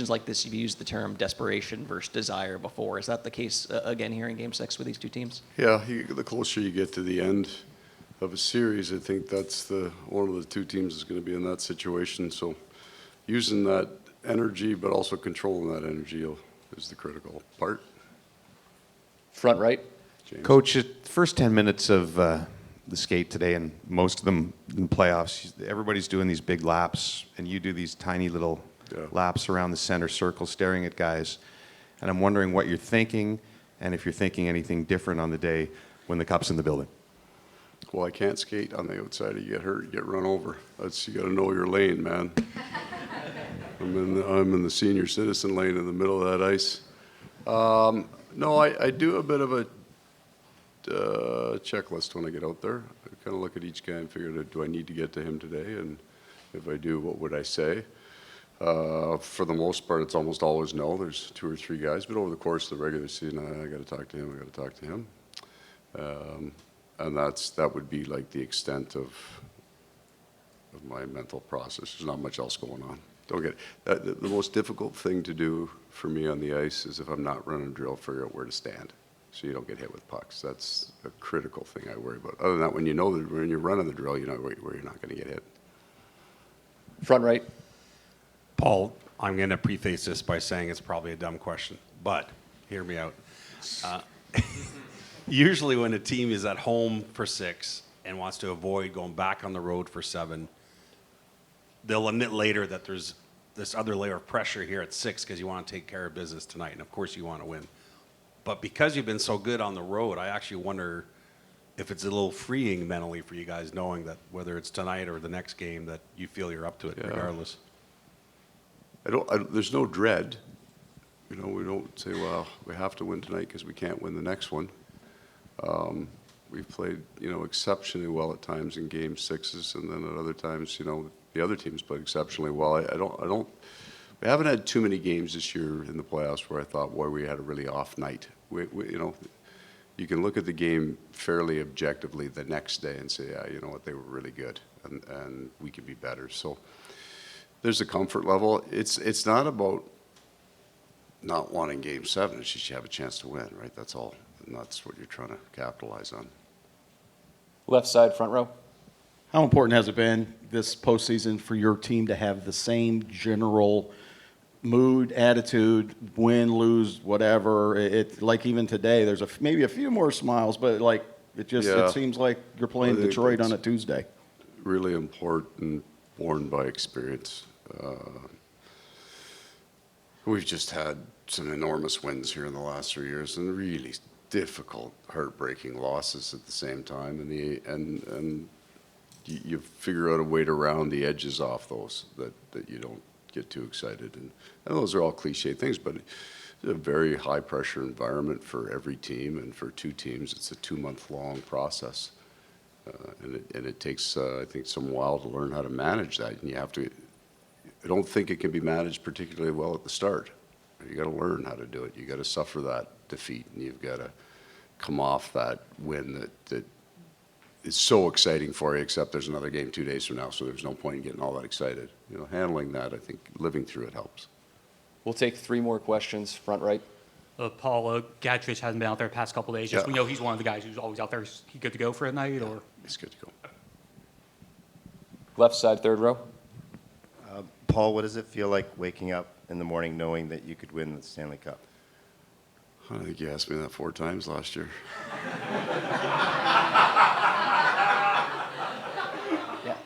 like this, you've used the term desperation versus desire before. Is that the case again here in Game 6 with these two teams? Yeah, the closer you get to the end of a series, I think that's one of the two teams is going to be in that situation. So using that energy, but also controlling that energy is the critical part. Front right. James. Coach, the first 10 minutes of the skate today, and most of them in the playoffs, everybody's doing these big laps, and you do these tiny little laps around the center circle staring at guys. And I'm wondering what you're thinking, and if you're thinking anything different on the day when the cup's in the building. Well, I can't skate on the outside. You get hurt, you get run over. You got to know your lane, man. I'm in the senior citizen lane in the middle of that ice. No, I do a bit of a checklist when I get out there. I kind of look at each guy and figure, do I need to get to him today? And if I do, what would I say? For the most part, it's almost always no. There's 2 or 3 guys, but over the course of the regular season, I got to talk to him. I got to talk to him, and that would be like the extent of my mental process. There's not much else going on. Don't get it. The most difficult thing to do for me on the ice is if I'm not running a drill, figure out where to stand, so you don't get hit with pucks. That's a critical thing I worry about. Other than that, when you're running the drill, you know where you're not going to get hit. Front right. Paul, I'm going to preface this by saying it's probably a dumb question, but hear me out. Usually when a team is at home for 6 and wants to avoid going back on the road for 7, they'll admit later that there's this other layer of pressure here at 6 because you want to take care of business tonight, and of course you want to win. But because you've been so good on the road, I actually wonder if it's a little freeing mentally for you guys knowing that whether it's tonight or the next game that you feel you're up to it regardless. There's no dread. We don't say, well, we have to win tonight because we can't win the next one. We've played, exceptionally well at times in Game 6s, and then at other times, the other teams played exceptionally well. We haven't had too many games this year in the playoffs where I thought, boy, we had a really off night. You can look at the game fairly objectively the next day and say, yeah, you know what, they were really good, and we could be better. So there's a comfort level. It's not about not wanting Game 7. It's just you have a chance to win, right? That's all. And that's what you're trying to capitalize on. Left side, front row. How important has it been this postseason for your team to have the same general mood, attitude, win, lose, whatever? It like even today, there's maybe a few more smiles, but it seems like you're playing Detroit on a Tuesday. Really important, born by experience. We've just had some enormous wins here in the last 3 years, and really difficult, heartbreaking losses at the same time, and you figure out a way to round the edges off those that you don't get too excited, and those are all cliche things, but it's a very high pressure environment for every team, and for 2 teams it's a 2-month-long process, and it takes I think some while to learn how to manage that, and I don't think it can be managed particularly well at the start. You got to learn how to do it. You got to suffer that defeat, and you've got to come off that win that is so exciting for you, except there's another game 2 days from now, so there's no point in getting all that excited. Handling that, I think living through it helps. We'll take 3 more questions, front right. Paul, Gadrich hasn't been out there the past couple of days. We know he's one of the guys who's always out there. Is he good to go for a night? Or He's good to go. Left side, third row. Paul, what does it feel like waking up in the morning knowing that you could win the Stanley Cup? I think you asked me that 4 times last year. Yeah.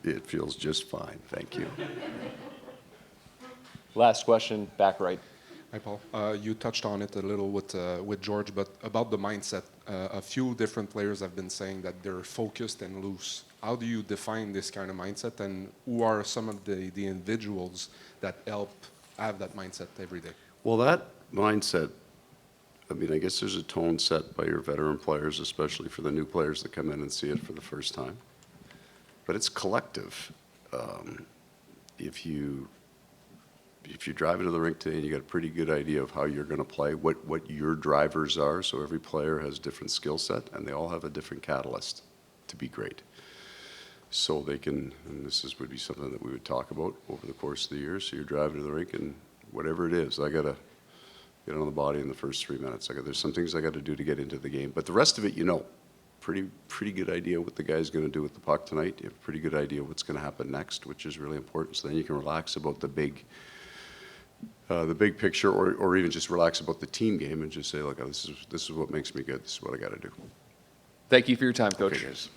It feels just fine, thank you. Last question, back right. Hi, Paul. You touched on it a little with George, but about the mindset. A few different players have been saying that they're focused and loose. How do you define this kind of mindset, and who are some of the individuals that help have that mindset every day? Well, that mindset, I guess there's a tone set by your veteran players, especially for the new players that come in and see it for the first time. But it's collective. If you drive into the rink today and you got a pretty good idea of how you're going to play, what your drivers are, so every player has a different skill set, and they all have a different catalyst to be great. so they can, and would be something that we would talk about over the course of the year. So you're driving to the rink and whatever it is, I got to get on the body in the first 3 minutes. There's some things I got to do to get into the game, but the rest of it, pretty good idea what the guy's going to do with the puck tonight. You have a pretty good idea what's going to happen next, which is really important. So then you can relax about the big picture, or even just relax about the team game and just say, look, this is what makes me good. This is what I got to do. Thank you for your time, Coach. Okay, guys.